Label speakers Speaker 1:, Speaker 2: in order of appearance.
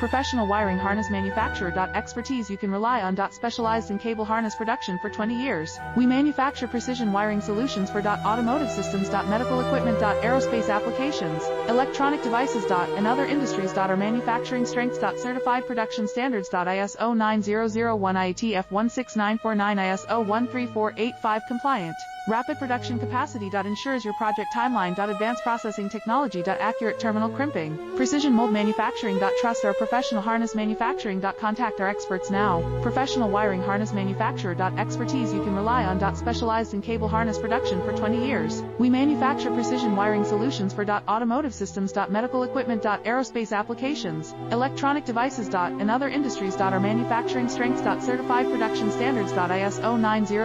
Speaker 1: Professional wiring harness manufacturer. Expertise you can rely on. Specialized in cable harness production for 20 years. We manufacture precision wiring solutions for automotive systems. Medical equipment. Aerospace applications, electronic devices. And other industries. Our manufacturing strengths. Certified production standards. ISO 9001 IATF 16949 ISO 13485 compliant. Rapid production capacity. Ensures your project timeline. Advanced processing technology. Accurate terminal crimping. Precision mold manufacturing. Trust our professional harness manufacturing. Contact our experts now. Professional wiring harness manufacturer. Expertise you can rely on. Specialized in cable harness production for 20 years. We manufacture precision wiring solutions for automotive systems. Medical equipment. Aerospace applications, electronic devices. And other industries. Our manufacturing strengths. Certified production standards. ISO 90